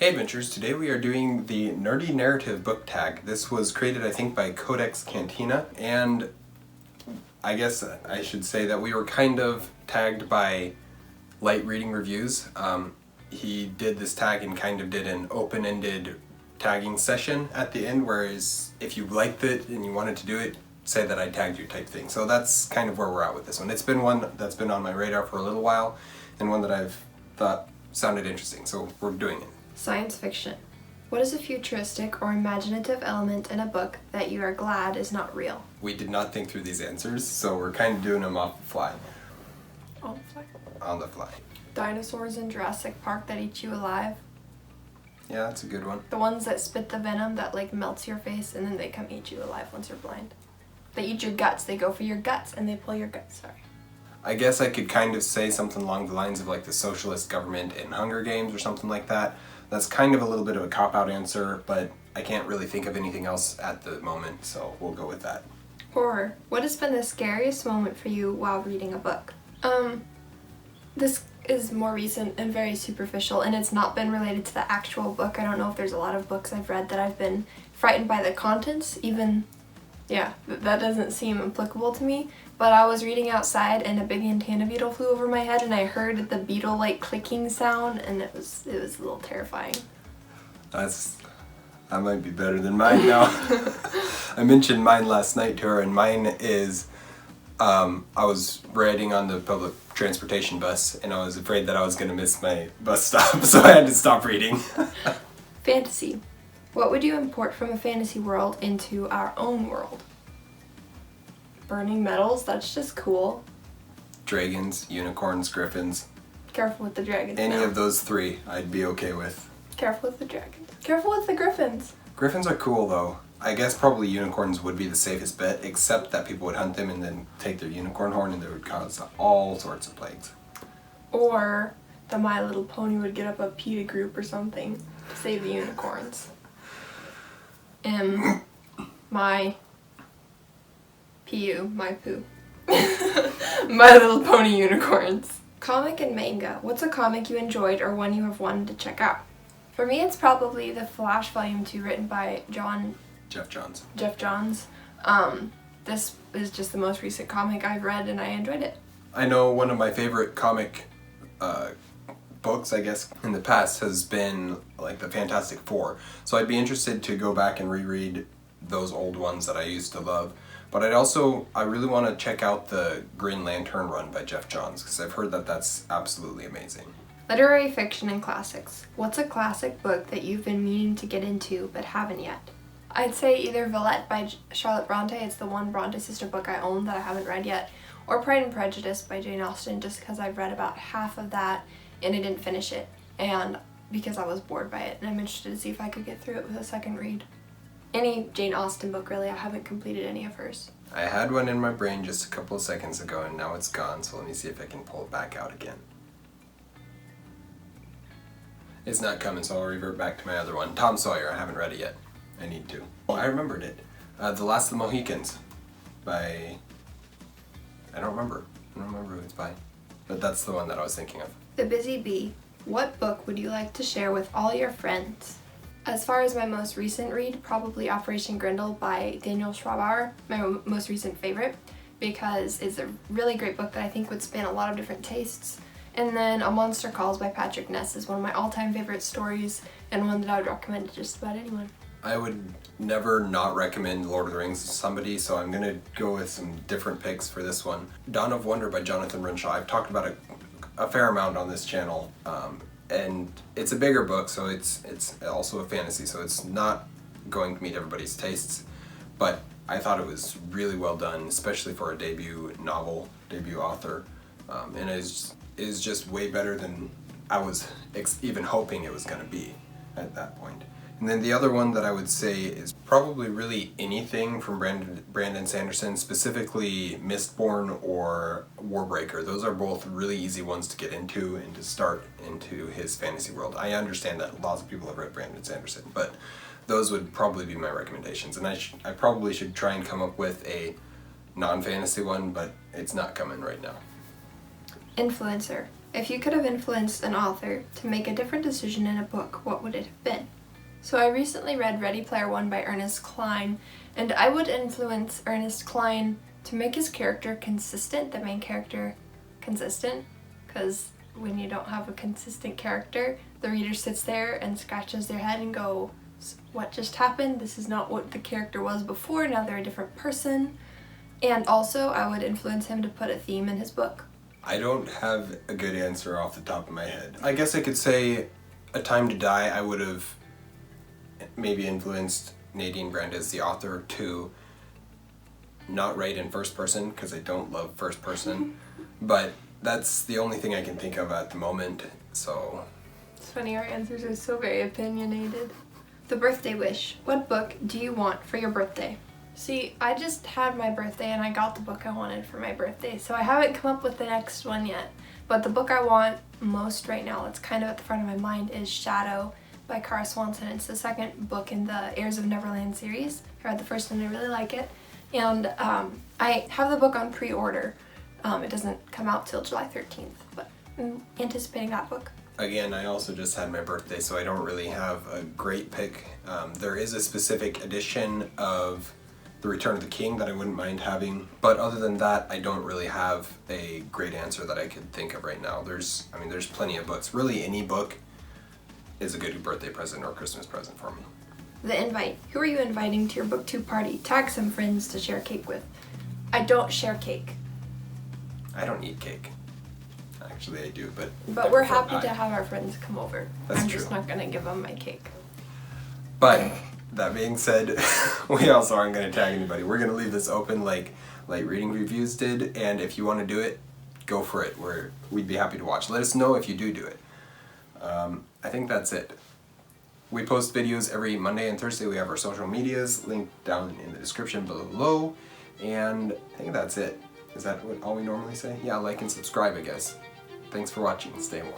Hey Adventures, today we are doing the Nerdy Narrative book tag. This was created, I think, by Codex Cantina, and I guess I should say that we were kind of tagged by Light Reading Reviews. He did this tag and kind of did an open-ended tagging session at the end, whereas if you liked it and you wanted to do it, say that I tagged you type thing. So that's kind of where we're at with this one. It's been one that's been on my radar for a little while, and one that I've thought sounded interesting, so we're doing it. Science fiction. What is a futuristic or imaginative element in a book that you are glad is not real? We did not think through these answers, so we're kind of doing them off the fly. On the fly? On the fly. Dinosaurs in Jurassic Park that eat you alive. Yeah, that's a good one. The ones that spit the venom that melts your face and then they come eat you alive once you're blind. They eat your guts, they go for your guts and they pull your guts, sorry. I guess I could kind of say something along the lines of like the socialist government in Hunger Games or something like that. That's kind of a little bit of a cop-out answer, but I can't really think of anything else at the moment, so we'll go with that. Horror. What has been the scariest moment for you while reading a book? This is more recent and very superficial, and it's not been related to the actual book. I don't know if there's a lot of books I've read that I've been frightened by the contents, even, yeah, that doesn't seem applicable to me. But I was reading outside and a big antenna beetle flew over my head and I heard the beetle clicking sound and it was a little terrifying. That might be better than mine now. I mentioned mine last night to her, and mine is I was riding on the public transportation bus and I was afraid that I was going to miss my bus stop, so I had to stop reading. Fantasy. What would you import from a fantasy world into our own world? Burning metals, that's just cool. Dragons, unicorns, griffins. Careful with the dragons. Any of those three I'd be okay with. Careful with the dragons. Careful with the griffins. Griffins are cool though. I guess probably unicorns would be the safest bet, except that people would hunt them and then take their unicorn horn and they would cause all sorts of plagues. Or the My Little Pony would get up a PETA group or something to save the unicorns. My poo. My Little Pony unicorns. Comic and manga. What's a comic you enjoyed or one you have wanted to check out? For me, it's probably The Flash Volume 2 written by Jeff Johns. This is just the most recent comic I've read and I enjoyed it. I know one of my favorite comic books, I guess, in the past has been like the Fantastic Four. So I'd be interested to go back and reread those old ones that I used to love. But I really want to check out the Green Lantern run by Jeff Johns, because I've heard that that's absolutely amazing. Literary fiction and classics. What's a classic book that you've been meaning to get into but haven't yet? I'd say either Villette by Charlotte Bronte, it's the one Bronte sister book I own that I haven't read yet, or Pride and Prejudice by Jane Austen, just because I've read about half of that and I didn't finish it, and because I was bored by it, and I'm interested to see if I could get through it with a second read. Any Jane Austen book, really. I haven't completed any of hers. I had one in my brain just a couple of seconds ago and now it's gone, so let me see if I can pull it back out again. It's not coming, so I'll revert back to my other one. Tom Sawyer, I haven't read it yet. I need to. Oh, I remembered it. The Last of the Mohicans by... I don't remember who it's by. But that's the one that I was thinking of. The Busy Bee. What book would you like to share with all your friends? As far as my most recent read, probably Operation Grendel by Daniel Schwabauer, my most recent favorite, because it's a really great book that I think would span a lot of different tastes. And then A Monster Calls by Patrick Ness is one of my all-time favorite stories and one that I would recommend to just about anyone. I would never not recommend Lord of the Rings to somebody, so I'm going to go with some different picks for this one. Dawn of Wonder by Jonathan Renshaw. I've talked about a fair amount on this channel, and it's a bigger book, so it's also a fantasy, so it's not going to meet everybody's tastes, but I thought it was really well done, especially for a debut novel, debut author, and it is just way better than I was even hoping it was going to be at that point. And then the other one that I would say is probably really anything from Brandon Sanderson, specifically Mistborn or Warbreaker. Those are both really easy ones to get into and to start into his fantasy world. I understand that lots of people have read Brandon Sanderson, but those would probably be my recommendations. And I probably should try and come up with a non-fantasy one, but it's not coming right now. Influencer. If you could have influenced an author to make a different decision in a book, what would it have been? So I recently read Ready Player One by Ernest Cline, and I would influence Ernest Cline to make his character consistent, the main character consistent, because when you don't have a consistent character, the reader sits there and scratches their head and go, what just happened? This is not what the character was before, now they're a different person. And also, I would influence him to put a theme in his book. I don't have a good answer off the top of my head. I guess I could say A Time to Die. I would have maybe influenced Nadine Brandes, the author, to not write in first person, because I don't love first person. But that's the only thing I can think of at the moment, so... It's funny, our answers are so very opinionated. The birthday wish. What book do you want for your birthday? See, I just had my birthday and I got the book I wanted for my birthday, so I haven't come up with the next one yet. But the book I want most right now, that's kind of at the front of my mind, is Shadow by Kara Swanson. It's the second book in the Heirs of Neverland series. I read the first one and I really like it. And I have the book on pre-order. It doesn't come out till July 13th, but I'm anticipating that book. Again, I also just had my birthday, so I don't really have a great pick. There is a specific edition of The Return of the King that I wouldn't mind having, but other than that, I don't really have a great answer that I could think of right now. There's plenty of books. Really, any book is a good birthday present or Christmas present for me. The invite. Who are you inviting to your Booktube party? Tag some friends to share cake with. I don't share cake. I don't eat cake. Actually, I do, but we're happy to have our friends come over. That's I'm true. just not gonna give them my cake. But that being said, we also aren't going to tag anybody. We're going to leave this open like Light Reading Reviews did, and if you want to do it, go for it. We'd be happy to watch. Let us know if you do it. I think that's it. We post videos every Monday and Thursday. We have our social medias linked down in the description below, and I think that's it. Is that all we normally say? Yeah, like and subscribe, I guess. Thanks for watching. Stay warm.